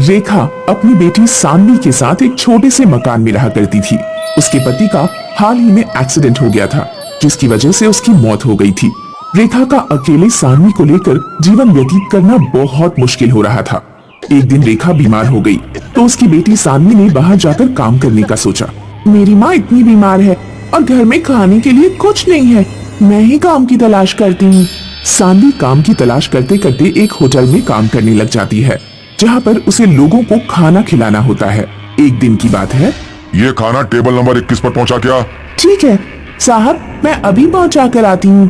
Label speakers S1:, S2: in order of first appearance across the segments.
S1: रेखा अपनी बेटी सान्वी के साथ एक छोटे से मकान में रहा करती थी। उसके पति का हाल ही में एक्सीडेंट हो गया था, जिसकी वजह से उसकी मौत हो गई थी। रेखा का अकेले सान्वी को लेकर जीवन व्यतीत करना बहुत मुश्किल हो रहा था। एक दिन रेखा बीमार हो गई तो उसकी बेटी सान्वी ने बाहर जाकर काम करने का सोचा। मेरी माँ इतनी बीमार है और घर में खाने के लिए कुछ नहीं है, मैं ही काम की तलाश करती हूँ। सान्वी काम की तलाश करते करते एक होटल में काम करने लग जाती है, जहाँ पर उसे लोगों को खाना खिलाना होता है। एक दिन की बात है।
S2: ये खाना टेबल नंबर 21 पर पहुँचा क्या?
S1: ठीक है साहब, मैं अभी पहुँचा कर आती हूँ।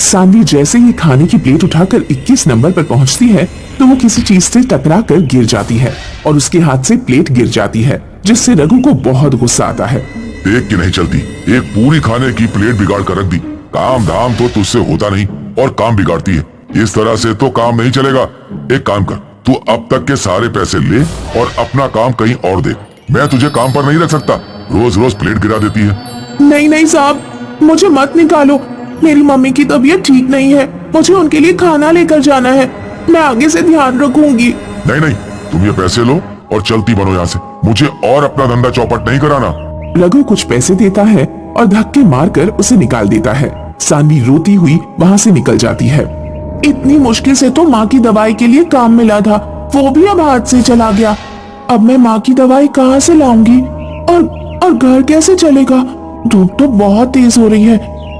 S1: सान्वी जैसे ही खाने की प्लेट उठाकर 21 नंबर पर पहुँचती है तो वो किसी चीज से टकरा कर गिर जाती है और उसके हाथ से प्लेट गिर जाती है, जिससे रघु को बहुत गुस्सा आता है।
S2: देख के नहीं चलती, एक पूरी खाने की प्लेट बिगाड़ कर रख दी। काम धाम तो तुझसे होता नहीं और काम बिगाड़ती है। इस तरह से तो काम नहीं चलेगा। एक काम कर, तू अब तक के सारे पैसे ले और अपना काम कहीं और देख। मैं तुझे काम पर नहीं रख सकता, रोज रोज प्लेट गिरा देती है।
S1: नहीं नहीं साहब, मुझे मत निकालो, मेरी मम्मी की तबीयत ठीक नहीं है, मुझे उनके लिए खाना लेकर जाना है, मैं आगे से ध्यान रखूंगी।
S2: नहीं नहीं, तुम ये पैसे लो और चलती बनो यहाँ से, मुझे और अपना धंधा चौपट नहीं कराना।
S1: रघु कुछ पैसे देता है और धक्के मारकर उसे निकाल देता है। सान्वी रोती हुई वहाँ से निकल जाती है। इतनी मुश्किल से तो माँ की दवाई के लिए काम मिला था, वो भी अब हाथ से चला गया। अब मैं माँ की दवाई कहाँ से लाऊंगी और घर कैसे चलेगा? धूप तो बहुत तेज हो रही है,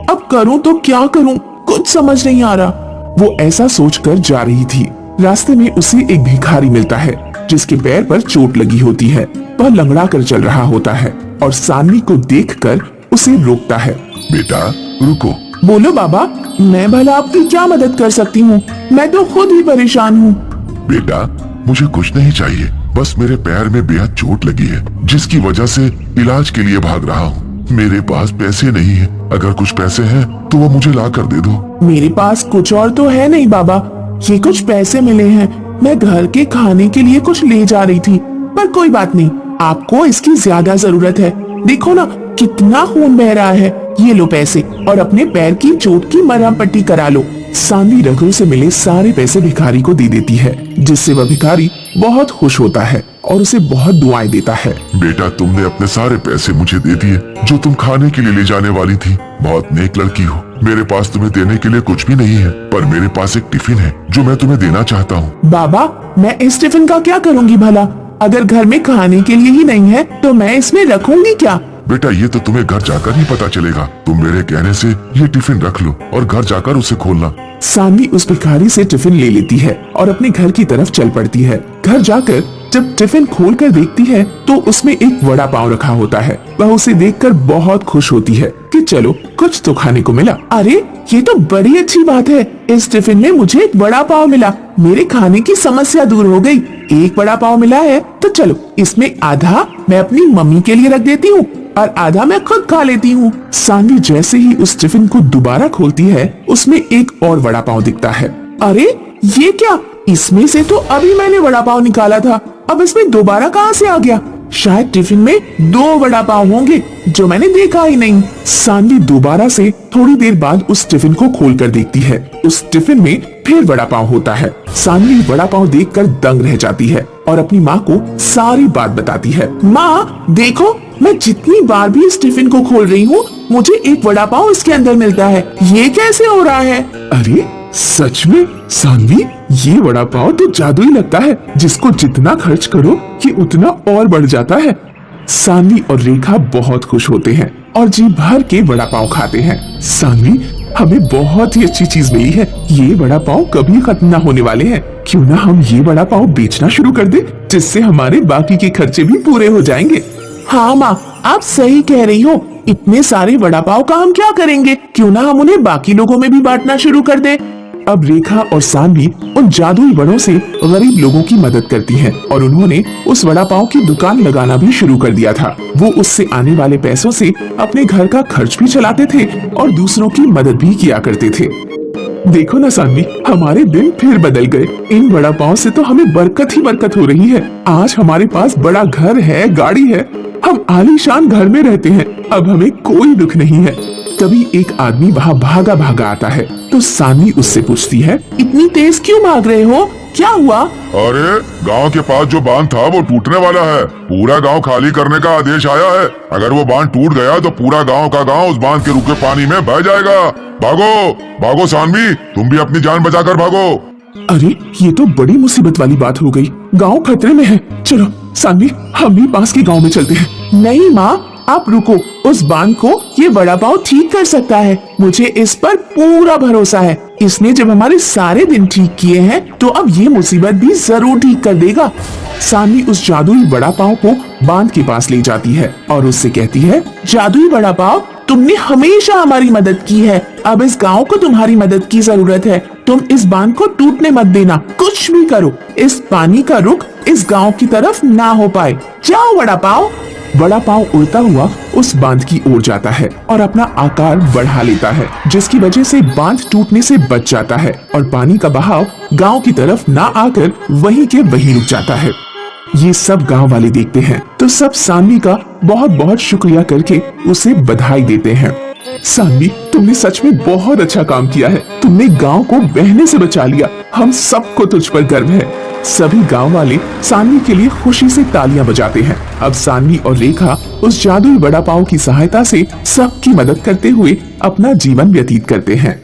S1: अब करूँ तो क्या करूँ, कुछ समझ नहीं आ रहा। वो ऐसा सोचकर जा रही थी। रास्ते में उसे एक भिखारी मिलता है, जिसके पैर पर चोट लगी होती है। वह लंगड़ा कर चल रहा होता है और सान्वी को देखकर उसे रोकता है।
S2: बेटा रुको।
S1: बोलो बाबा, मैं भला आपकी क्या मदद कर सकती हूँ? मैं तो खुद ही परेशान हूँ।
S2: बेटा मुझे कुछ नहीं चाहिए, बस मेरे पैर में बेहद चोट लगी है, जिसकी वजह से इलाज के लिए भाग रहा हूँ। मेरे पास पैसे नहीं है, अगर कुछ पैसे हैं तो वो मुझे ला कर दे दो।
S1: मेरे पास कुछ और तो है नहीं बाबा, ये कुछ पैसे मिले हैं, मैं घर के खाने के लिए कुछ ले जा रही थी, पर कोई बात नहीं, आपको इसकी ज्यादा जरूरत है। देखो ना कितना खून बह रहा है, ये लो पैसे और अपने पैर की चोट की मरहम पट्टी करा लो। सान्वी रघु से मिले सारे पैसे भिखारी को दे देती है, जिससे वह भिखारी बहुत खुश होता है और उसे बहुत दुआएं देता है।
S2: बेटा तुमने अपने सारे पैसे मुझे दे दिए जो तुम खाने के लिए ले जाने वाली थी। बहुत नेक लड़की हो। मेरे पास तुम्हें देने के लिए कुछ भी नहीं है, पर मेरे पास एक टिफिन है जो मैं तुम्हें देना चाहता हूँ।
S1: बाबा, मैं इस टिफिन का क्या करूँगी भला? अगर घर में खाने के लिए ही नहीं है तो मैं इसमें रखूंगी क्या?
S2: बेटा ये तो तुम्हें घर जाकर ही पता चलेगा। तुम मेरे कहने से ये टिफिन रख लो और घर जाकर उसे खोलना।
S1: सान्वी उस भिखारी से टिफिन ले लेती है और अपने घर की तरफ चल पड़ती है। घर जाकर जब टिफिन खोलकर देखती है तो उसमें एक वड़ा पाव रखा होता है। वह उसे देखकर बहुत खुश होती है कि चलो कुछ तो खाने को मिला। अरे ये तो बड़ी अच्छी बात है, इस टिफिन में मुझे एक वड़ा पाव मिला, मेरे खाने की समस्या दूर हो गई। एक वड़ा पाव मिला है तो चलो इसमें आधा मैं अपनी मम्मी के लिए रख देती हूँ और आधा मैं खुद खा लेती हूँ। सान्वी जैसे ही उस टिफिन को दोबारा खोलती है, उसमें एक और वड़ा पाव दिखता है। अरे ये क्या, इसमें से तो अभी मैंने वड़ा पाव निकाला था, अब इसमें दोबारा कहाँ से आ गया? शायद टिफिन में 2 वड़ा पाव होंगे जो मैंने देखा ही नहीं। सान्वी दोबारा से थोड़ी देर बाद उस टिफिन को खोलकर देखती है। उस टिफिन में फिर वड़ा पाव होता है। सान्वी वड़ा पाव देखकर दंग रह जाती है और अपनी माँ को सारी बात बताती है। माँ देखो, मैं जितनी बार भी इस टिफिन को खोल रही हूँ मुझे एक वड़ा पाव इसके अंदर मिलता है, ये कैसे हो रहा है? अरे सच में सान्वी, ये वड़ा पाव तो जादुई लगता है, जिसको जितना खर्च करो कि उतना और बढ़ जाता है। सान्वी और रेखा बहुत खुश होते हैं और जी भर के वड़ा पाव खाते हैं। सान्वी, हमें बहुत ही अच्छी चीज मिली है, ये वड़ा पाव कभी खत्म ना होने वाले हैं। क्यों ना हम ये वड़ा पाव बेचना शुरू कर दे, जिससे हमारे बाकी के खर्चे भी पूरे हो जाएंगे। हाँ माँ, आप सही कह रही हो, इतने सारे वड़ा पाव का हम क्या करेंगे, क्यों ना हम उन्हें बाकी लोगों में भी बांटना शुरू कर दें। अब रेखा और सान्वी उन जादुई वड़ों से गरीब लोगों की मदद करती हैं और उन्होंने उस वड़ा पाव की दुकान लगाना भी शुरू कर दिया था। वो उससे आने वाले पैसों से अपने घर का खर्च भी चलाते थे और दूसरों की मदद भी किया करते थे। देखो ना सान्वी, हमारे दिन फिर बदल गए। इन वड़ा पाव से तो हमें बरकत ही बरकत हो रही है। आज हमारे पास बड़ा घर है, गाड़ी है, हम आलीशान घर में रहते हैं, अब हमें कोई दुख नहीं है। तभी एक आदमी वहाँ भागा भागा आता है। तो सानवी उससे पूछती है, इतनी तेज क्यों भाग रहे हो, क्या हुआ?
S2: अरे गांव के पास जो बांध था वो टूटने वाला है। पूरा गांव खाली करने का आदेश आया है। अगर वो बांध टूट गया तो पूरा गांव का गांव उस बांध के रुके पानी में बह जाएगा। भागो भागो सानवी, तुम भी अपनी जान बचाकर भागो।
S1: अरे ये तो बड़ी मुसीबत वाली बात हो गई, गांव खतरे में है। चलो सानवी, हम भी पास के गांव में चलते हैं। नहीं माँ, आप रुको, उस बांध को ये बड़ा पाव ठीक कर सकता है। मुझे इस पर पूरा भरोसा है। इसने जब हमारे सारे दिन ठीक किए हैं तो अब ये मुसीबत भी जरूर ठीक कर देगा। सानवी उस जादुई बड़ा पाव को बांध के पास ले जाती है और उससे कहती है, जादुई बड़ा पाव, तुमने हमेशा हमारी मदद की है। अब इस गांव को तुम्हारी मदद की जरूरत है। तुम इस बांध को टूटने मत देना। कुछ भी करो, इस पानी का रुख इस गांव की तरफ ना हो पाए। जाओ बड़ा पाव। बड़ा पाव उड़ता हुआ उस बांध की ओर जाता है और अपना आकार बढ़ा लेता है, जिसकी वजह से बांध टूटने से बच जाता है और पानी का बहाव गांव की तरफ ना आकर वहीं के वहीं रुक जाता है। ये सब गांव वाले देखते हैं तो सब सानवी का बहुत बहुत शुक्रिया करके उसे बधाई देते हैं। सानवी, तुमने सच में बहुत अच्छा काम किया है। तुमने गांव को बहने से बचा लिया। हम सबको तुझ पर गर्व है। सभी गांव वाले सानवी के लिए खुशी से तालियां बजाते हैं। अब सानवी और रेखा उस जादुई बड़ा पाव की सहायता से सबकी मदद करते हुए अपना जीवन व्यतीत करते हैं।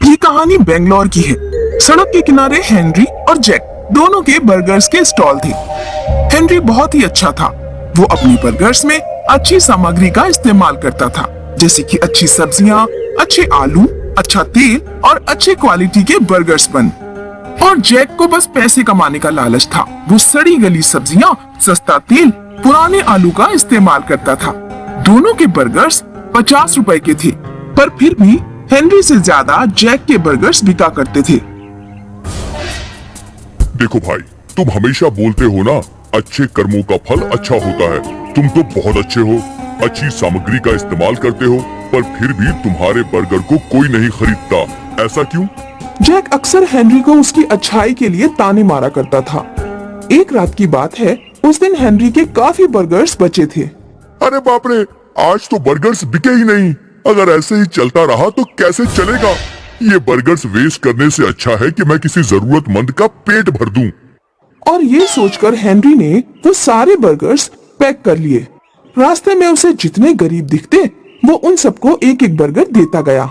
S3: ये कहानी बेंगलोर की है। सड़क के किनारे हेनरी और जैक दोनों के बर्गर्स के स्टॉल थे। हेनरी बहुत ही अच्छा था। वो अपनी बर्गर्स में अच्छी सामग्री का इस्तेमाल करता था, जैसे कि अच्छी सब्जियां, अच्छे आलू, अच्छा तेल और अच्छे क्वालिटी के बर्गर्स बन। और जैक को बस पैसे कमाने का लालच था। वो सड़ी गली सब्जियां, सस्ता तेल, पुराने आलू का इस्तेमाल करता था। दोनों के बर्गर्स 50 रुपए के थे, पर फिर भी हेनरी से ज्यादा जैक के बर्गर्स बिका करते थे।
S2: देखो भाई, तुम हमेशा बोलते हो ना, अच्छे कर्मों का फल अच्छा होता है। तुम तो बहुत अच्छे हो, अच्छी सामग्री का इस्तेमाल करते हो, पर फिर भी तुम्हारे बर्गर को कोई नहीं खरीदता। ऐसा क्यों?
S3: जैक अक्सर हेनरी को उसकी अच्छाई के लिए ताने मारा करता था। एक रात की बात है, उस दिन हेनरी के काफी बर्गर्स बचे थे।
S2: अरे बाप रे, आज तो बर्गर्स बिके ही नहीं। अगर ऐसे ही चलता रहा तो कैसे चलेगा? ये बर्गर्स वेस्ट करने से अच्छा है कि मैं किसी जरूरतमंद का पेट भर दूं।
S3: और ये सोचकर हेनरी ने वो सारे बर्गर्स पैक कर लिए। रास्ते में उसे जितने गरीब दिखते वो उन सबको एक एक बर्गर देता गया।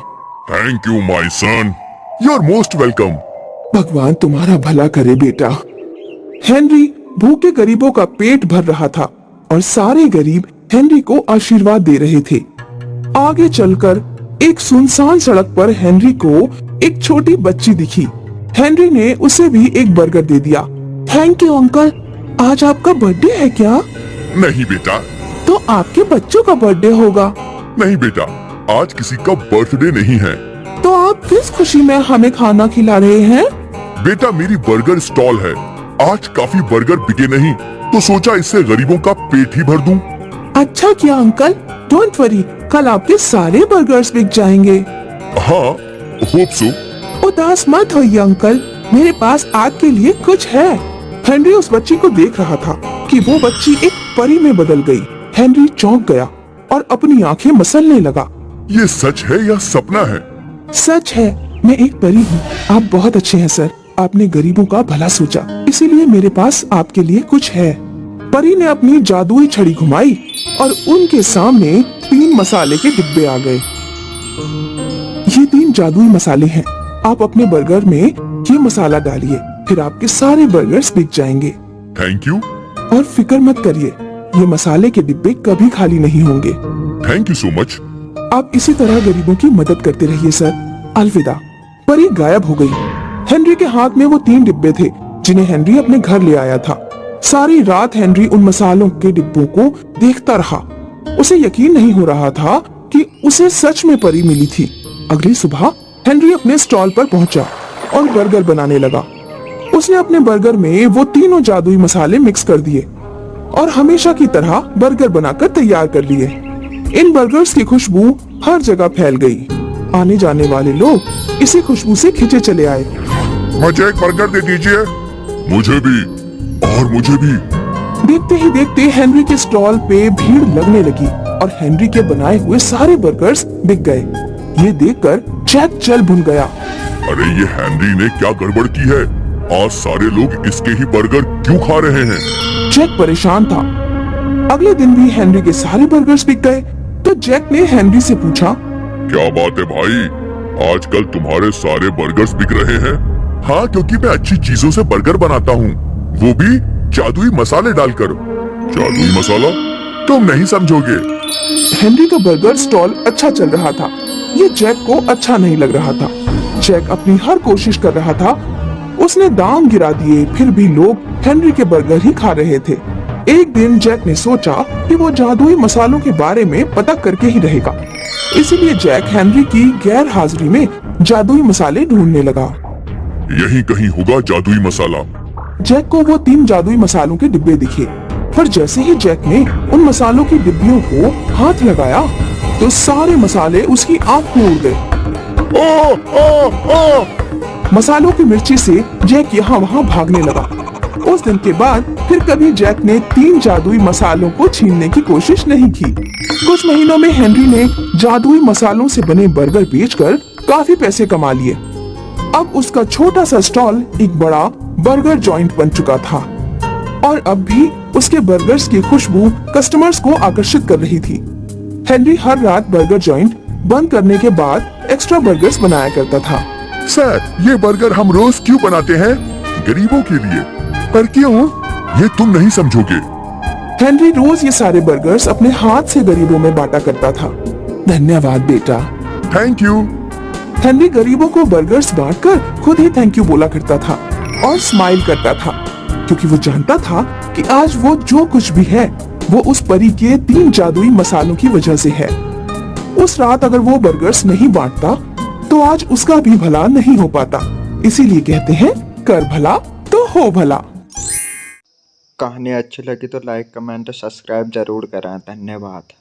S2: Thank you my son, you are most welcome.
S3: भगवान तुम्हारा भला करे बेटा। हेनरी भूखे गरीबों का पेट भर रहा था और सारे गरीब हेनरी को आशीर्वाद दे रहे थे। आगे चलकर एक सुनसान सड़क पर हेनरी को एक छोटी बच्ची दिखी। हेनरी ने उसे भी एक बर्गर दे दिया। थैंक यू अंकल, आज आपका बर्थडे है क्या?
S2: नहीं बेटा।
S3: तो आपके बच्चों का बर्थडे होगा।
S2: नहीं बेटा, आज किसी का बर्थडे नहीं है।
S3: तो आप किस खुशी में हमें खाना खिला रहे हैं?
S2: बेटा, मेरी बर्गर स्टॉल है। आज काफी बर्गर बिके नहीं, तो सोचा इससे गरीबों का पेट ही भर दूं।
S3: अच्छा किया अंकल, डोंट वरी, कल आपके सारे बर्गर्स बिक जाएंगे।
S2: हाँ, होप सो।
S3: उदास मत होइए अंकल, मेरे पास आपके लिए कुछ है। हेनरी उस बच्ची को देख रहा था कि वो बच्ची एक परी में बदल गई। हेनरी चौंक गया और अपनी आंखें मसलने लगा।
S2: ये सच है या सपना है?
S3: सच है, मैं एक परी हूँ। आप बहुत अच्छे हैं सर, आपने गरीबों का भला सोचा, इसीलिए मेरे पास आपके लिए कुछ है। परी ने अपनी जादुई छड़ी घुमाई और उनके सामने 3 मसाले के डिब्बे आ गए। ये 3 जादुई मसाले हैं। आप अपने बर्गर में ये मसाला डालिए, फिर आपके सारे बर्गर्स बिक जाएंगे।
S2: Thank you.
S3: और फिक्र मत करिए, ये मसाले के डिब्बे कभी खाली नहीं होंगे।
S2: Thank you so much.
S3: आप इसी तरह गरीबों की मदद करते रहिए सर। अलविदा। परी गायब हो गई। हेनरी के हाथ में वो 3 डिब्बे थे जिन्हें हेनरी अपने घर ले आया था। सारी रात हेनरी उन मसालों के डिब्बों को देखता रहा। उसे यकीन नहीं हो रहा था कि उसे सच में परी मिली थी। अगली सुबह हेनरी अपने स्टॉल पर पहुंचा और बर्गर बनाने लगा। उसने अपने बर्गर में वो तीनों जादुई मसाले मिक्स कर दिए और हमेशा की तरह बर्गर बनाकर तैयार कर लिए। इन बर्गर्स की खुशबू हर जगह फैल गई। आने जाने वाले लोग इसी खुशबू से खिंचे चले आए।
S2: मुझे एक बर्गर दे दीजिए। मुझे भी, और मुझे भी।
S3: देखते ही देखते हेनरी के स्टॉल पे भीड़ लगने लगी। और हेनरी के बनाए हुए सारे बर्गर्स बिक गए। ये देखकर जैक चल भुन गया।
S2: अरे ये हेनरी ने क्या गड़बड़ की है? आज सारे लोग इसके ही बर्गर क्यों खा रहे हैं?
S3: जैक परेशान था। अगले दिन भी हेनरी के सारे बर्गर्स बिक गए। तो जैक ने हेनरी से पूछा,
S2: क्या बात है भाई, आजकल तुम्हारे सारे बर्गर्स बिक रहे हैं? हाँ, क्योंकि मैं अच्छी चीजों से बर्गर बनाता हूँ, वो भी जादुई मसाले डालकर। जादुई मसाला? तुम नहीं समझोगे।
S3: हेनरी का बर्गर स्टॉल अच्छा चल रहा था, ये जैक को अच्छा नहीं लग रहा था। जैक अपनी हर कोशिश कर रहा था। उसने दाम गिरा दिए, फिर भी लोग हेनरी के बर्गर ही खा रहे थे। एक दिन जैक ने सोचा कि वो जादुई मसालों के बारे में पता करके ही रहेगा। इसीलिए जैक हेनरी की गैर हाजिरी में जादुई मसाले ढूंढने लगा।
S2: यहीं कहीं होगा जादुई मसाला।
S3: जैक को वो 3 जादुई मसालों के डिब्बे दिखे, पर जैसे ही जैक ने उन मसालों की डिब्बियों को हाथ लगाया तो सारे मसाले उसकी आंख में उड़ गए। मसालों की मिर्ची से जैक यहाँ वहाँ भागने लगा। उस दिन के बाद फिर कभी जैक ने 3 जादुई मसालों को छीनने की कोशिश नहीं की। कुछ महीनों में हेनरी ने जादुई मसालों से बने बर्गर बेचकर काफी पैसे कमा लिए। अब उसका छोटा सा स्टॉल एक बड़ा बर्गर जॉइंट बन चुका था और अब भी उसके बर्गर्स की खुशबू कस्टमर्स को आकर्षित कर रही थी। हेनरी हर रात बर्गर जॉइंट बंद करने के बाद एक्स्ट्रा बर्गर्स बनाया करता था।
S2: सर, ये बर्गर हम रोज क्यों बनाते हैं? गरीबों के लिए। पर क्यों? ये तुम नहीं समझोगे।
S3: हेनरी रोज ये सारे बर्गर्स अपने हाथ से गरीबों में बांटा करता था। धन्यवाद बेटा।
S2: Thank you.
S3: हेनरी गरीबों को बर्गर्स बांटकर खुद ही थैंक यू बोला करता था और स्माइल करता था, क्योंकि वो जानता था कि आज वो जो कुछ भी है वो उस परी के 3 जादुई मसालों की वजह से है। उस रात अगर वो बर्गर्स नहीं बांटता तो आज उसका भी भला नहीं हो पाता। इसीलिए कहते हैं, कर भला तो हो भला।
S4: कहानी अच्छी लगी तो लाइक, कमेंट और सब्सक्राइब जरूर करें। धन्यवाद।